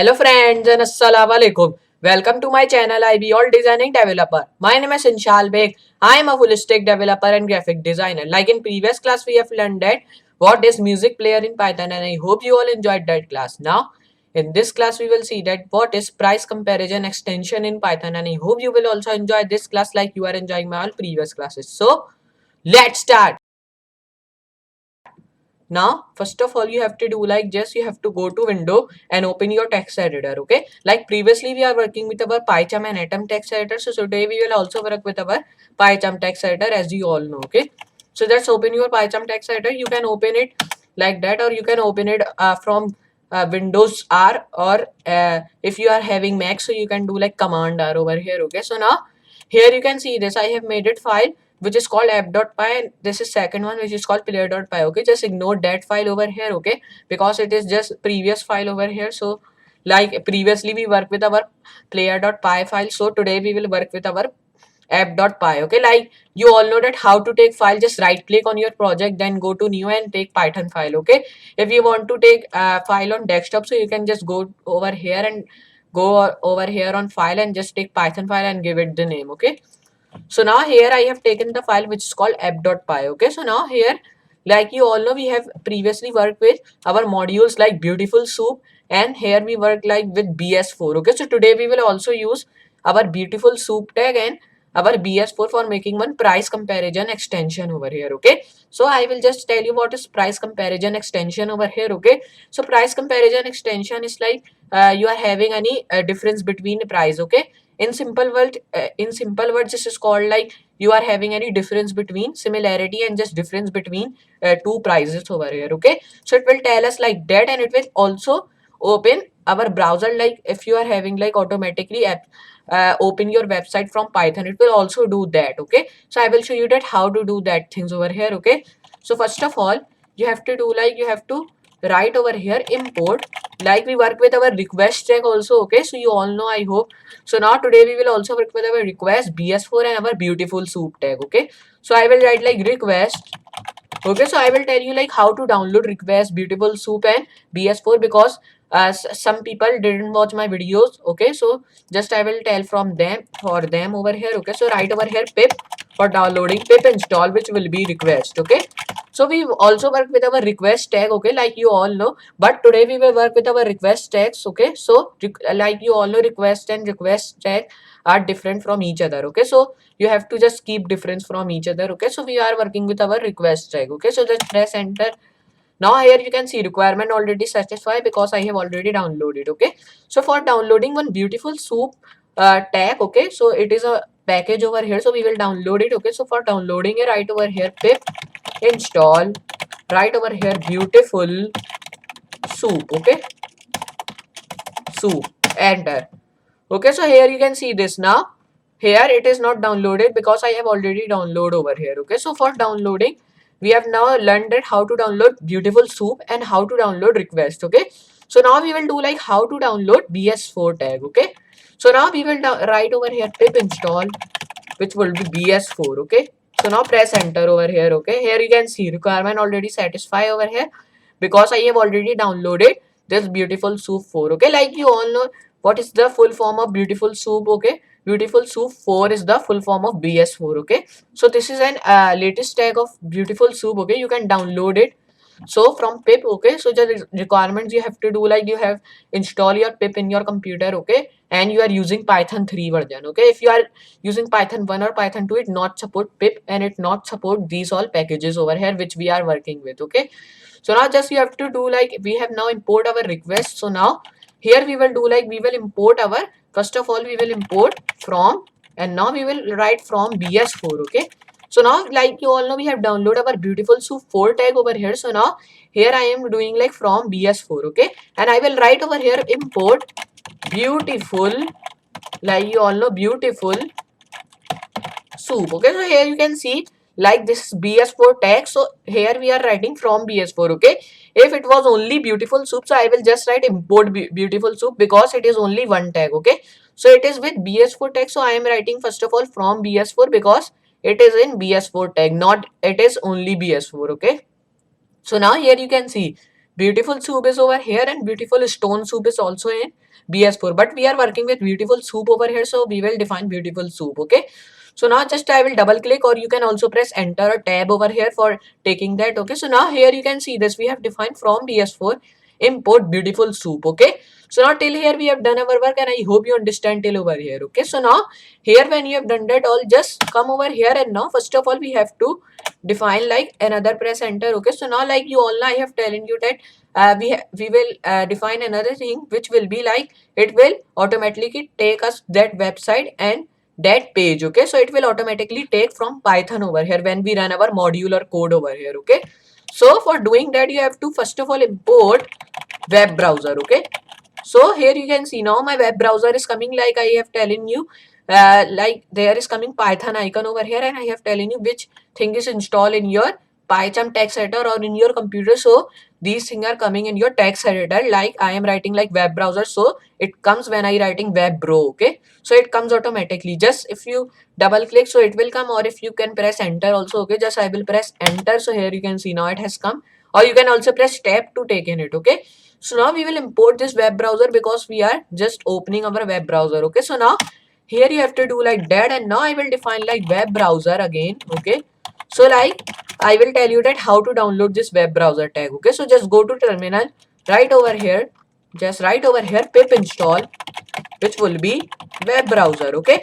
Hello friends and assalamu alaikum. Welcome to my channel IBOL Designing Developer. My name is Inshal Beg. I am a full stack developer and graphic designer. Like in previous class we have learned that what is music player in Python and I hope you all enjoyed that class. Now in this class we will see that what is price comparison extension in Python and I hope you will also enjoy this class like you are enjoying my all previous classes. So let's start. Now first of all you have to do like just you have to go to window and open your text editor. Okay, like previously we are working with our PyCharm and Atom text editor, so today we will also work with our PyCharm text editor as you all know. Okay, so just open your PyCharm text editor. You can open it like that or you can open it from Windows R or if you are having Mac, so you can do like Command R over here. Okay, so now here you can see this. I have made it file which is called app.py and this is second one which is called player.py. Okay, just ignore that file over here. Okay, because it is just previous file over here. So like previously we work with our player.py file, so today we will work with our app.py. Okay, like you all know that how to take file, just right click on your project, then go to new and take Python file. Okay, if you want to take file on desktop, so you can just go over here and go over here on file and just take Python file and give it the name. Okay, so now here I have taken the file which is called app.py. Okay, so now here like you all know we have previously worked with our modules like beautiful soup and here we work like with bs4. Okay, so today we will also use our beautiful soup tag and our bs4 for making one price comparison extension over here. Okay, so I will just tell you what is price comparison extension over here. Okay, so price comparison extension is like you are having any difference between the price. Okay, in simple words this is called like you are having any difference between similarity and just difference between two prices over here. Okay, so it will tell us like that and it will also open our browser. Like if you are having like automatically open your website from Python, it will also do that. Okay, so I will show you that how to do that things over here. Okay, so first of all you have to do like you have to write over here import, like we work with our request tag also. Okay, so you all know I hope. So now today we will also work with our request bs4 and our beautiful soup tag. Okay, so I will write like request. Okay, so I will tell you like how to download request beautiful soup and bs4 because some people didn't watch my videos. Okay, so just I will tell from them for them over here. Okay, so write over here pip for downloading, pip install which will be request. Okay, so we also work with our request tag. Okay, like you all know, but today we will work with our request tags. Okay, so like you all know request and request tag are different from each other. Okay, so you have to just keep difference from each other. Okay, so we are working with our request tag. Okay, so just press enter. Now here you can see requirement already satisfied because I have already downloaded. Okay, so for downloading one beautiful soup tag, okay, so it is a package over here, so we will download it. Okay, so for downloading it, right over here pip install, right over here beautiful soup. Okay, soup, enter. Okay, so here you can see this. Now here it is not downloaded because I have already downloaded over here. Okay, so for downloading we have now learned that how to download beautiful soup and how to download request. Okay, so now we will do like how to download bs4 tag. Okay, so now we will write over here pip install which will be bs4. Okay, so now press enter over here. Okay, here you can see requirement already satisfied over here because I have already downloaded this beautiful soup 4. Okay, like you all know what is the full form of beautiful soup. Okay, beautiful soup 4 is the full form of bs4. Okay, so this is an latest tag of beautiful soup. Okay, you can download it so from pip. Okay, so the requirements you have to do like you have install your pip in your computer. Okay, and you are using python 3 version. Okay, if you are using python 1 or python 2, it not support pip and it not support these all packages over here which we are working with. Okay, so now just you have to do like we have now import our request. So now here we will do like we will import our, first of all we will import from, and now we will write from bs4. Okay, so now like you all know we have downloaded our beautiful soup 4 tag over here. So now here I am doing like from bs4. Okay, and I will write over here import beautiful, like you all know beautiful soup. Okay, so here you can see like this is bs4 tag, so here we are writing from bs4. Okay, if it was only beautiful soup, so I will just write import beautiful soup because it is only one tag. Okay, so it is with bs4 tag, so I am writing first of all from bs4 because it is in bs4 tag, not it is only bs4. Okay, so now here you can see Beautiful soup is over here and beautiful stone soup is also in BS4. But we are working with beautiful soup over here, so we will define beautiful soup. Okay. So now just I will double click, or you can also press enter or tab over here for taking that. Okay. So now here you can see this we have defined from BS4 import beautiful soup. Okay. So now till here we have done our work and I hope you understand till over here. Okay. So now here when you have done that all, just come over here and now first of all we have to define like another, press enter. Okay. So now like you all know I have telling you that we will define another thing which will be like it will automatically take us that website and that page. Okay, so it will automatically take from Python over here when we run our module or code over here. Okay, so for doing that you have to first of all import web browser. Okay, so here you can see now my web browser is coming like I have telling you, like there is coming Python icon over here and I have telling you which thing is installed in your PyCharm text editor or in your computer. So these things are coming in your text editor, like I am writing like web browser, so it comes when I writing web bro. Okay, so it comes automatically, just if you double click so it will come, or if you can press enter also. Okay, just I will press enter, so here you can see now it has come, or you can also press tab to take in it. Okay, so now we will import this web browser because we are just opening our web browser. Okay, so now here you have to do like that, and now I will define like web browser again. Okay, so like I will tell you that how to download this web browser tag. Okay, so just go to terminal, right over here, just right over here pip install, which will be web browser. Okay,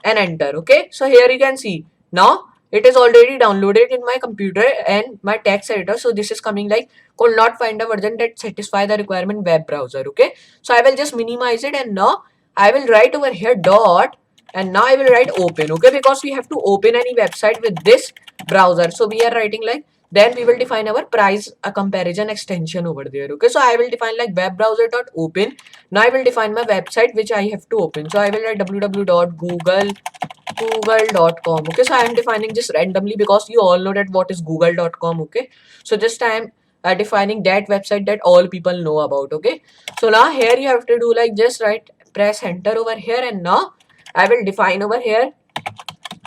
and enter. Okay, so here you can see now it is already downloaded in my computer and my text editor. So this is coming like could not find a version that satisfy the requirement web browser. Okay, so I will just minimize it and now I will write over here dot, and now I will write open. Okay, because we have to open any website with this browser, so we are writing like, then we will define our price a comparison extension over there. Okay, so I will define like web browser dot open. Now I will define my website which I have to open, so I will write www.google.com. Okay, so I am defining just randomly because you all know that what is google.com. Okay, so just I am defining that website that all people know about. Okay, so now here you have to do like just write, press enter over here, and now I will define over here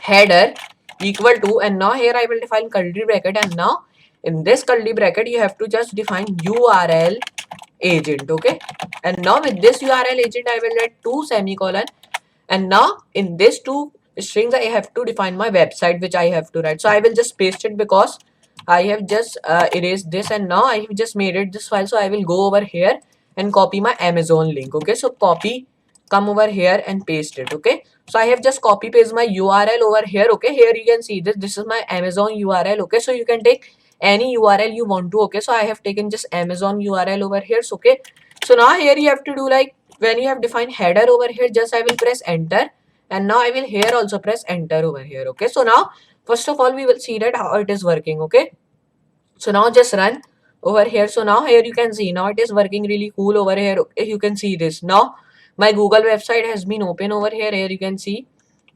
header equal to, and now here I will define curly bracket, and now in this curly bracket you have to just define URL agent. Okay, and now with this URL agent I will write 2 semicolon, and now in this 2 strings I have to define my website which I have to write. So I will just paste it because I have just erased this, and now I have just made it this file. So I will go over here and copy my Amazon link. Okay, so copy, come over here and paste it. Okay, so I have just copy paste my URL over here. Okay, here you can see this is my Amazon URL. Okay, so you can take any URL you want to. Okay, so I have taken just Amazon URL over here. So okay, so now here you have to do like when you have defined header over here, just I will press enter, and now I will here also press enter over here. Okay, so now first of all we will see that how it is working. Okay, so now just run over here. So now here you can see now it is working really cool over here. Okay, you can see this now my Google website has been open over here. Here you can see.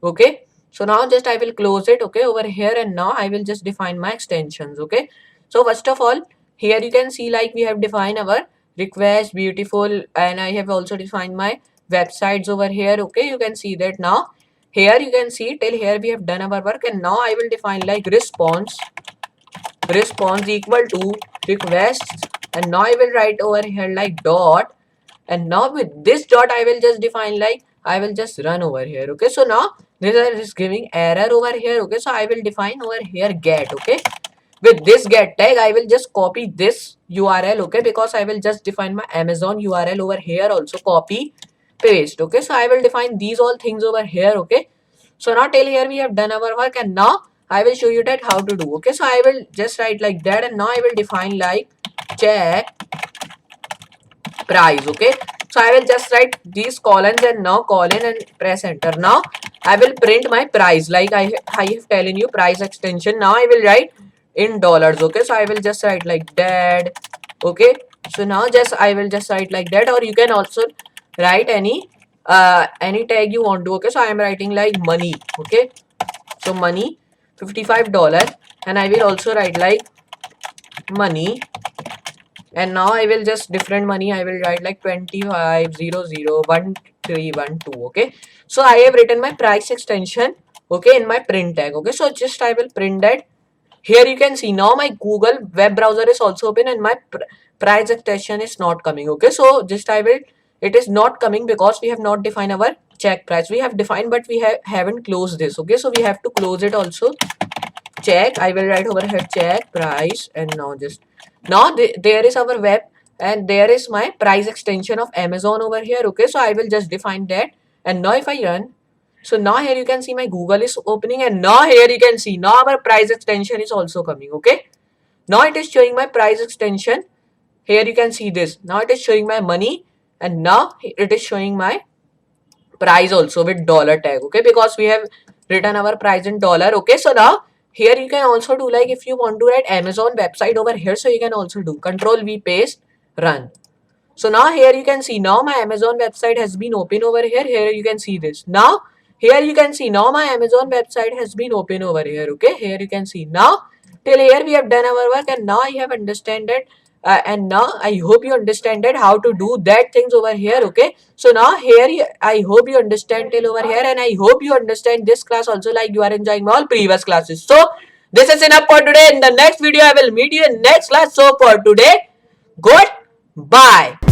Okay, so now just I will close it. Okay, over here, and now I will just define my extensions. Okay, so first of all here you can see like we have defined our request beautiful, and I have also defined my websites over here. Okay, you can see that now here you can see till here we have done our work, and now I will define like response equal to requests, and now I will write over here like dot, and now with this dot I will just define like I will just run over here. Okay, so now this is giving error over here. Okay, so I will define over here get. Okay, with this get tag I will just copy this URL. Okay, because I will just define my Amazon URL over here also, copy paste. Okay, so I will define these all things over here. Okay, so now till here we have done our work, and now I will show you that how to do. Okay, so I will just write like that, and now I will define like check price. Okay, so I will just write these columns and now colon and press enter. Now I will print my price like I have telling you price extension. Now I will write in dollars. Okay, so I will just write like that. Okay, so now just I will just write like that, or you can also write any tag you want to. Okay, so I am writing like money. Okay, so money $55, and I will also write like money, and now I will just different money I will write like 25001312. Okay, so I have written my price extension, okay, in my print tag. Okay, so just I will print that. Here you can see now my Google web browser is also open, and my price extension is not coming. Okay, so just I will, it is not coming because we have not defined our check price. We have defined, but we haven't closed this. Okay, so we have to close it also. Check, I will write over here check price, and now just now there is our web, and there is my price extension of Amazon over here. Okay, so I will just define that, and now if I run, so now here you can see my Google is opening, and now here you can see now our price extension is also coming. Okay, now it is showing my price extension. Here you can see this. Now it is showing my money, and now it is showing my price also with dollar tag. Okay, because we have written our price in dollar. Okay, so now here you can also do, like if you want to write Amazon website over here, so you can also do Control V, paste, run. So now here you can see now my Amazon website has been open over here. Here you can see this. Now here you can see now my Amazon website has been open over here. Okay, here you can see now till here we have done our work, and now you have understand that, and now I hope you understand that how to do that things over here. Okay, so now here I hope you understand till over here, and I hope you understand this class also, like you are enjoying all previous classes. So this is enough for today. In the next video I will meet you in next class. So for today, goodbye.